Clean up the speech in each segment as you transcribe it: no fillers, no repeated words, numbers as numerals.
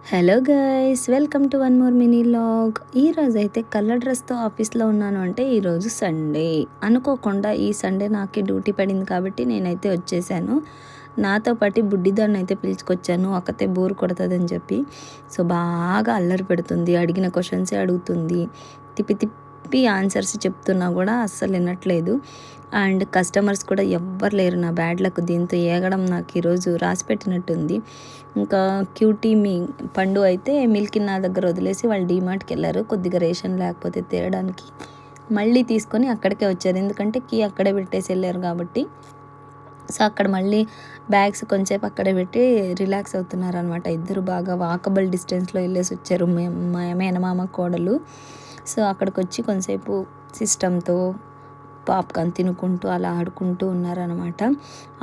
Hello guys, welcome to one more mini log. ఈరోజు అయితే colour డ్రెస్తో ఆఫీస్లో ఉన్నాను. అంటే ఈరోజు సండే అనుకోకుండా ఈ సండే నాకు డ్యూటీ పడింది కాబట్టి నేనైతే వచ్చేసాను. నాతో పాటు బుడ్డిదాన్ని అయితే పిలుచుకొచ్చాను, ఒక్కతే బోర్ కొడుతుందని చెప్పి. సో బాగా అల్లరి పెడుతుంది, అడిగిన క్వశ్చన్సే అడుగుతుంది, తిప్పి తిప్పి ఆన్సర్స్ చెప్తున్నా కూడా అస్సలు వినట్లేదు. అండ్ కస్టమర్స్ కూడా ఎవ్వరు లేరు. నా బ్యాడ్ లక్, దీంతో ఏగడం నాకు ఈరోజు రాసి పెట్టినట్టుంది. ఇంకా క్యూటీ పండు అయితే మిల్క్ నా దగ్గర వదిలేసి వాళ్ళు డీమార్ట్కి వెళ్ళారు కొద్దిగా రేషన్ లేకపోతే తేయడానికి. మళ్ళీ తీసుకొని అక్కడికే వచ్చారు, ఎందుకంటే కీ అక్కడే పెట్టేసి వెళ్ళారు కాబట్టి. సో అక్కడ మళ్ళీ బ్యాగ్స్ కొంచెంసేపు అక్కడే పెట్టి రిలాక్స్ అవుతున్నారు అనమాట. ఇద్దరు బాగా వాకబుల్ డిస్టెన్స్లో వెళ్ళేసి వచ్చారు, మా మేనమామ కోడలు. సో అక్కడికి వచ్చి కొంచెంసేపు సిస్టమ్తో పాప్కార్న్ తినుకుంటూ అలా ఆడుకుంటూ ఉన్నారనమాట.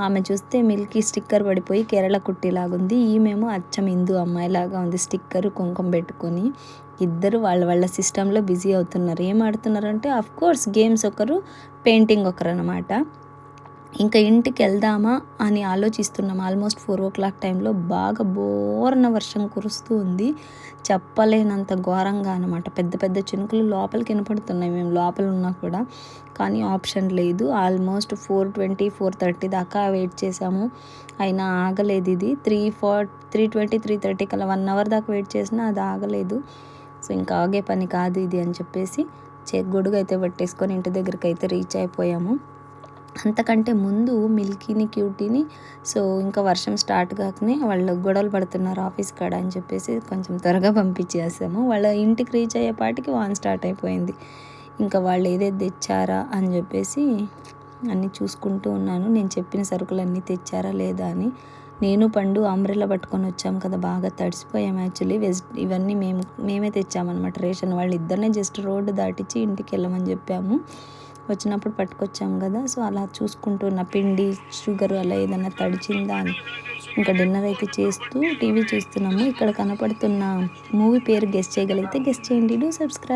ఆమె చూస్తే మిల్కీ స్టిక్కర్ పడిపోయి కేరళ కుట్టిలాగుంది, ఈమెమో అచ్చం హిందూ అమ్మాయిలాగా ఉంది, స్టిక్కర్ కుంకుమ పెట్టుకొని. ఇద్దరు వాళ్ళ సిస్టంలో బిజీ అవుతున్నారు. ఏం ఆడుతున్నారంటే కోర్స్ గేమ్స్ ఒకరు, పెయింటింగ్ ఒకరు అనమాట. ఇంకా ఇంటికి వెళ్దామా అని ఆలోచిస్తున్నాం. ఆల్మోస్ట్ 4 o'clock టైంలో బాగా బోర్న వర్షం కురుస్తూ ఉంది, చెప్పలేనంత ఘోరంగా అనమాట. పెద్ద పెద్ద చినుకులు లోపలికి వినపడుతున్నాయి మేము లోపల ఉన్నా కూడా, కానీ ఆప్షన్ లేదు. ఆల్మోస్ట్ 4:20 4:30 దాకా వెయిట్ చేసాము, అయినా ఆగలేదు. ఇది 3:20 3:30 కల్లా 1 hour దాకా వెయిట్ చేసినా అది ఆగలేదు. సో ఇంకా ఆగే పని కాదు ఇది అని చెప్పేసి గొడుగు అయితే పట్టేసుకొని ఇంటి దగ్గరికి అయితే రీచ్ అయిపోయాము. అంతకంటే ముందు మిల్కీని క్యూటీని సో ఇంకా వర్షం స్టార్ట్ కాకనే వాళ్ళు గొడవలు పడుతున్నారు ఆఫీస్ కాడ అని చెప్పేసి కొంచెం త్వరగా పంపించేసాము. వాళ్ళ ఇంటికి రీచ్ అయ్యేపాటికి వాన్ స్టార్ట్ అయిపోయింది. ఇంకా వాళ్ళు ఏదేది తెచ్చారా అని చెప్పేసి అన్నీ చూసుకుంటూ ఉన్నాను, నేను చెప్పిన సరుకులు అన్నీ తెచ్చారా లేదా అని. నేను పండు అంబ్రెల్లా పట్టుకొని వచ్చాము కదా, బాగా తడిసిపోయాము యాక్చువల్లీ. ఇవన్నీ మేమే తెచ్చామన్నమాట రేషన్. వాళ్ళు ఇద్దరినే జస్ట్ రోడ్డు దాటించి ఇంటికి వెళ్ళమని చెప్పాము, వచ్చినప్పుడు పట్టుకొచ్చాము కదా. సో అలా చూసుకుంటున్న పిండి షుగర్ అలా ఏదైనా తడిచిందా అని. ఇంకా డిన్నర్ అయితే చేస్తూ టీవీ చూస్తున్నాము. ఇక్కడ కనపడుతున్న మూవీ పేరు గెస్ట్ చేయగలిగితే గెస్ట్ చేయండి. Do subscribe.